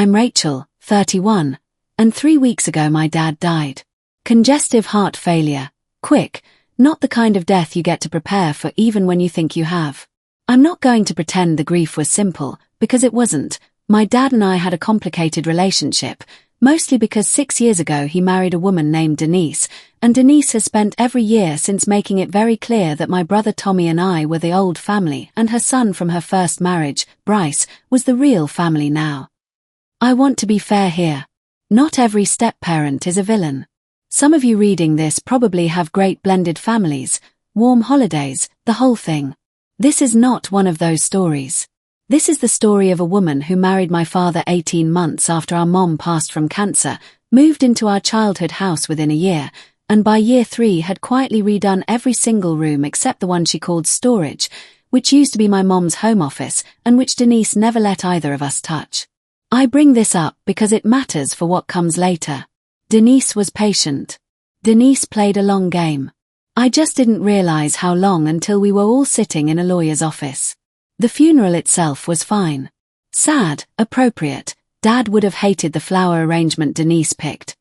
I'm Rachel, 31, and 3 weeks ago my dad died. Congestive heart failure. Quick, not the kind of death you get to prepare for even when you think you have. I'm not going to pretend the grief was simple, because it wasn't. My dad and I had a complicated relationship, mostly because 6 years ago he married a woman named Denise, and Denise has spent every year since making it very clear that my brother Tommy and I were the old family and her son from her first marriage, Bryce, was the real family now. I want to be fair here. Not every step-parent is a villain. Some of you reading this probably have great blended families, warm holidays, the whole thing. This is not one of those stories. This is the story of a woman who married my father 18 months after our mom passed from cancer, moved into our childhood house within a year, and by year 3 had quietly redone every single room except the one she called storage, which used to be my mom's home office and which Denise never let either of us touch. I bring this up because it matters for what comes later. Denise was patient. Denise played a long game. I just didn't realize how long until we were all sitting in a lawyer's office. The funeral itself was fine. Sad, appropriate. Dad would have hated the flower arrangement Denise picked.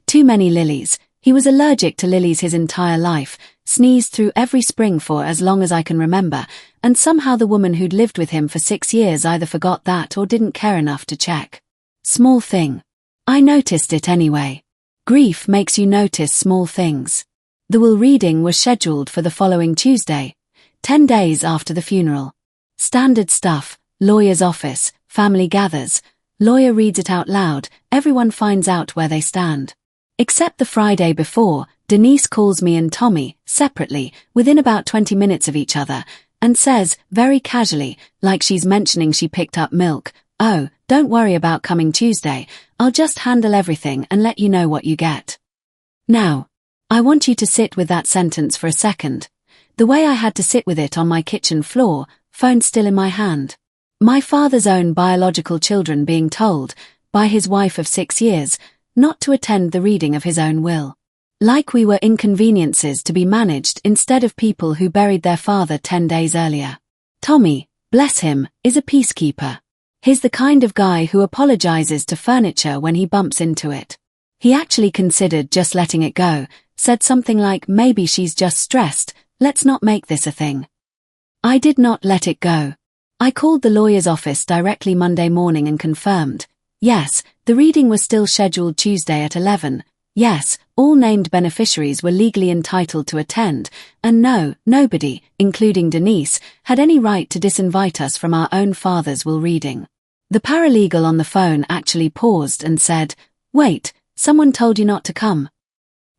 Too many lilies. He was allergic to lilies his entire life, sneezed through every spring for as long as I can remember, and somehow the woman who'd lived with him for 6 years either forgot that or didn't care enough to check. Small thing. I noticed it anyway. Grief makes you notice small things. The will reading was scheduled for the following Tuesday, 10 days after the funeral. Standard stuff, lawyer's office, family gathers, lawyer reads it out loud, everyone finds out where they stand. Except the Friday before, Denise calls me and Tommy, separately, within about 20 minutes of each other, and says, very casually, like she's mentioning she picked up milk, "Oh, don't worry about coming Tuesday, I'll just handle everything and let you know what you get." Now, I want you to sit with that sentence for a second. The way I had to sit with it on my kitchen floor, phone still in my hand. My father's own biological children being told, by his wife of 6 years, not to attend the reading of his own will. Like we were inconveniences to be managed instead of people who buried their father 10 days earlier. Tommy, bless him, is a peacekeeper. He's the kind of guy who apologizes to furniture when he bumps into it. He actually considered just letting it go, said something like, maybe she's just stressed, let's not make this a thing. I did not let it go. I called the lawyer's office directly Monday morning and confirmed, yes, the reading was still scheduled Tuesday at 11, yes, all named beneficiaries were legally entitled to attend, and no, nobody, including Denise, had any right to disinvite us from our own father's will reading. The paralegal on the phone actually paused and said, wait, someone told you not to come.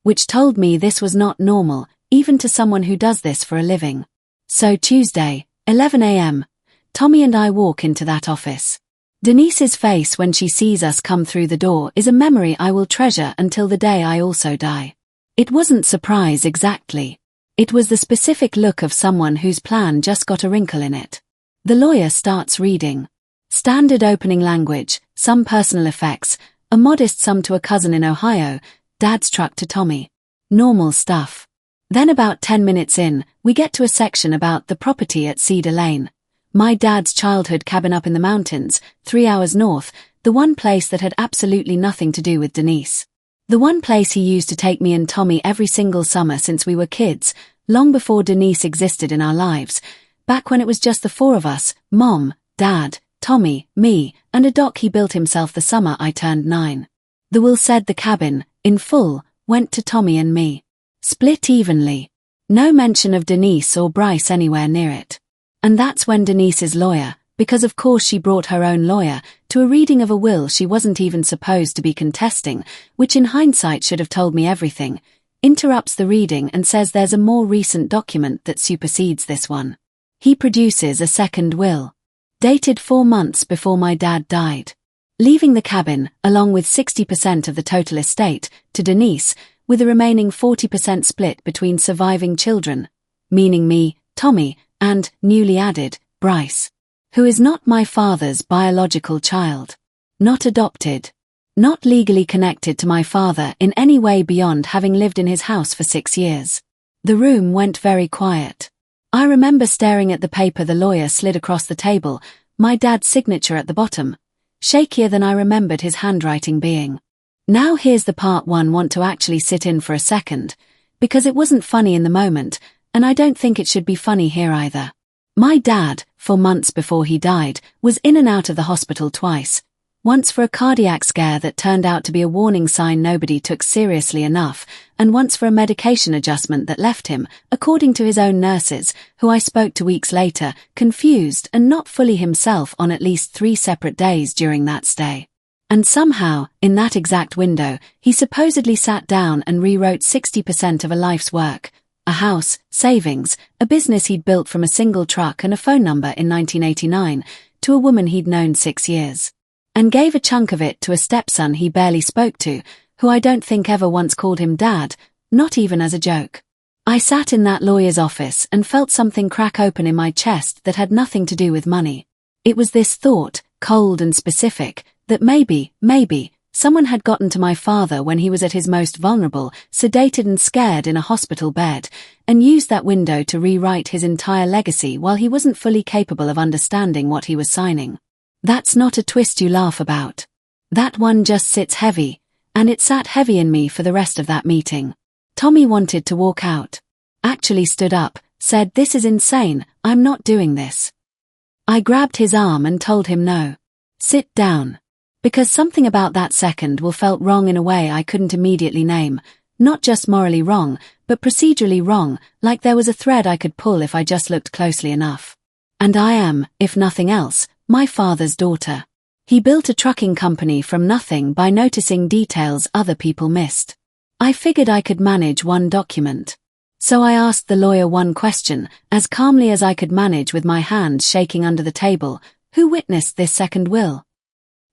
Which told me this was not normal, even to someone who does this for a living. So Tuesday, 11 a.m., Tommy and I walk into that office. Denise's face when she sees us come through the door is a memory I will treasure until the day I also die. It wasn't surprise exactly. It was the specific look of someone whose plan just got a wrinkle in it. The lawyer starts reading. Standard opening language, some personal effects, a modest sum to a cousin in Ohio, Dad's truck to Tommy. Normal stuff. Then about 10 minutes in, we get to a section about the property at Cedar Lane. My dad's childhood cabin up in the mountains, 3 hours north, the one place that had absolutely nothing to do with Denise. The one place he used to take me and Tommy every single summer since we were kids, long before Denise existed in our lives, back when it was just the 4 of us, Mom, Dad, Tommy, me, and a dock he built himself the summer I turned 9. The will said the cabin, in full, went to Tommy and me. Split evenly. No mention of Denise or Bryce anywhere near it. And that's when Denise's lawyer, because of course she brought her own lawyer, to a reading of a will she wasn't even supposed to be contesting, which in hindsight should have told me everything, interrupts the reading and says there's a more recent document that supersedes this one. He produces a second will, dated 4 months before my dad died, leaving the cabin, along with 60% of the total estate, to Denise, with the remaining 40% split between surviving children, meaning me, Tommy, and, newly added, Bryce, who is not my father's biological child. Not adopted. Not legally connected to my father in any way beyond having lived in his house for 6 years. The room went very quiet. I remember staring at the paper the lawyer slid across the table, my dad's signature at the bottom. shakier than I remembered his handwriting being. Now here's the part one want to actually sit in for a second, because it wasn't funny in the moment, and I don't think it should be funny here either. My dad, for months before he died, was in and out of the hospital twice. Once for a cardiac scare that turned out to be a warning sign nobody took seriously enough, and once for a medication adjustment that left him, according to his own nurses, who I spoke to weeks later, confused and not fully himself on at least 3 separate days during that stay. And somehow, in that exact window, he supposedly sat down and rewrote 60% of a life's work. A house, savings, a business he'd built from a single truck and a phone number in 1989, to a woman he'd known 6 years. And gave a chunk of it to a stepson he barely spoke to, who I don't think ever once called him dad, not even as a joke. I sat in that lawyer's office and felt something crack open in my chest that had nothing to do with money. It was this thought, cold and specific, that maybe, someone had gotten to my father when he was at his most vulnerable, sedated and scared in a hospital bed, and used that window to rewrite his entire legacy while he wasn't fully capable of understanding what he was signing. That's not a twist you laugh about. That one just sits heavy, and it sat heavy in me for the rest of that meeting. Tommy wanted to walk out. Actually stood up, said, "This is insane, I'm not doing this." I grabbed his arm and told him no. Sit down. Because something about that second felt wrong in a way I couldn't immediately name, not just morally wrong, but procedurally wrong, like there was a thread I could pull if I just looked closely enough. And I am, if nothing else, my father's daughter. He built a trucking company from nothing by noticing details other people missed. I figured I could manage one document. So I asked the lawyer one question, as calmly as I could manage with my hands shaking under the table: who witnessed this second will?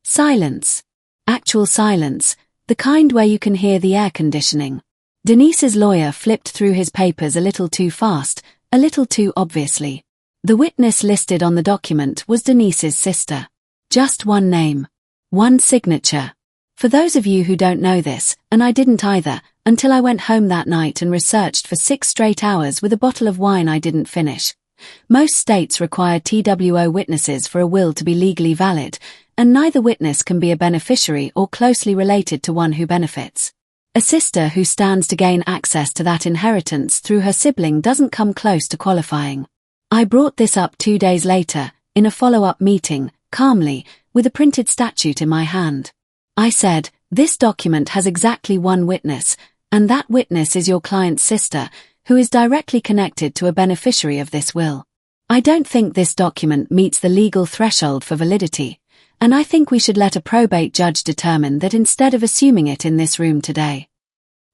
Silence. Actual silence, the kind where you can hear the air conditioning. Denise's lawyer flipped through his papers a little too fast, a little too obviously. The witness listed on the document was Denise's sister. Just one name. One signature. For those of you who don't know this, and I didn't either, until I went home that night and researched for 6 straight hours with a bottle of wine I didn't finish. Most states require TWO witnesses for a will to be legally valid, and neither witness can be a beneficiary or closely related to one who benefits. A sister who stands to gain access to that inheritance through her sibling doesn't come close to qualifying. I brought this up 2 days later, in a follow-up meeting, calmly, with a printed statute in my hand. I said, "This document has exactly one witness, and that witness is your client's sister, who is directly connected to a beneficiary of this will. I don't think this document meets the legal threshold for validity, and I think we should let a probate judge determine that instead of assuming it in this room today."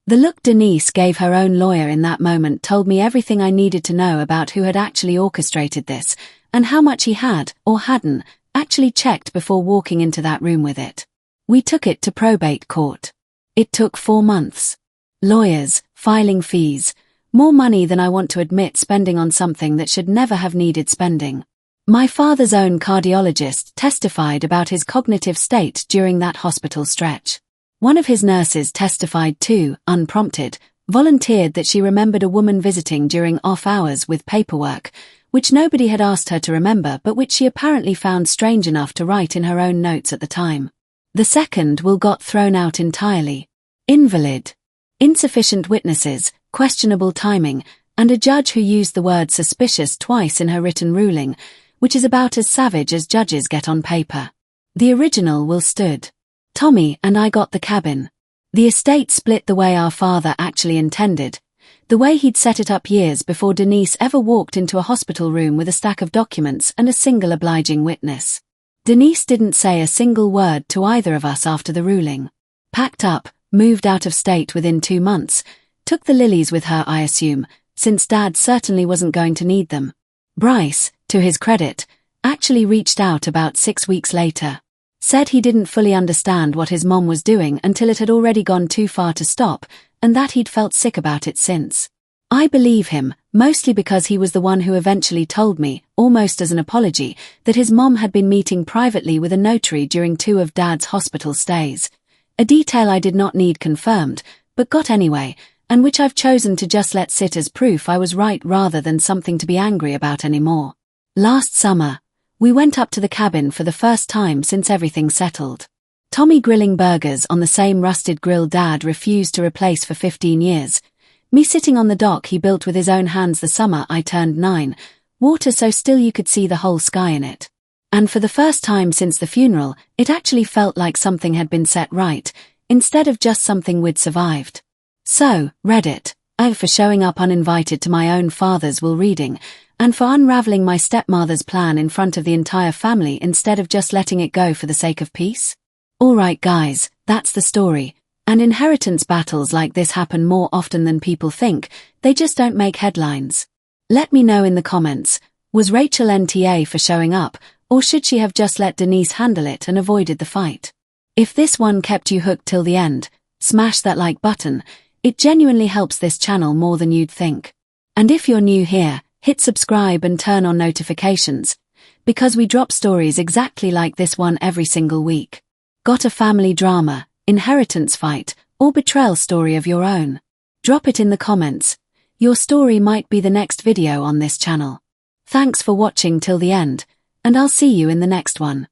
The look Denise gave her own lawyer in that moment told me everything I needed to know about who had actually orchestrated this, and how much he had, or hadn't, actually checked before walking into that room with it. We took it to probate court. It took 4 months. Lawyers, filing fees, more money than I want to admit spending on something that should never have needed spending. My father's own cardiologist testified about his cognitive state during that hospital stretch. One of his nurses testified too, unprompted, volunteered that she remembered a woman visiting during off hours with paperwork, which nobody had asked her to remember but which she apparently found strange enough to write in her own notes at the time. The second will got thrown out entirely. Invalid. Insufficient witnesses, questionable timing, and a judge who used the word suspicious twice in her written ruling, which is about as savage as judges get on paper. The original will stood. Tommy and I got the cabin. The estate split the way our father actually intended, the way he'd set it up years before Denise ever walked into a hospital room with a stack of documents and a single obliging witness. Denise didn't say a single word to either of us after the ruling. Packed up, moved out of state within 2 months, took the lilies with her I assume, since Dad certainly wasn't going to need them. Bryce, to his credit, actually reached out about 6 weeks later. Said he didn't fully understand what his mom was doing until it had already gone too far to stop, and that he'd felt sick about it since. I believe him, mostly because he was the one who eventually told me, almost as an apology, that his mom had been meeting privately with a notary during 2 of Dad's hospital stays. A detail I did not need confirmed, but got anyway, and which I've chosen to just let sit as proof I was right rather than something to be angry about anymore. Last summer, We went up to the cabin for the first time since everything settled. Tommy grilling burgers on the same rusted grill Dad refused to replace for 15 years. Me sitting on the dock he built with his own hands the summer I turned 9, water so still you could see the whole sky in it. And for the first time since the funeral, it actually felt like something had been set right, instead of just something we'd survived. So, Reddit, for showing up uninvited to my own father's will reading, and for unraveling my stepmother's plan in front of the entire family instead of just letting it go for the sake of peace. Alright guys, that's the story. And inheritance battles like this happen more often than people think, they just don't make headlines. Let me know in the comments, was Rachel NTA for showing up, or should she have just let Denise handle it and avoided the fight? If this one kept you hooked till the end, smash that like button, it genuinely helps this channel more than you'd think. And if you're new here, hit subscribe and turn on notifications, because we drop stories exactly like this one every single week. Got a family drama, inheritance fight, or betrayal story of your own? Drop it in the comments. Your story might be the next video on this channel. Thanks for watching till the end, and I'll see you in the next one.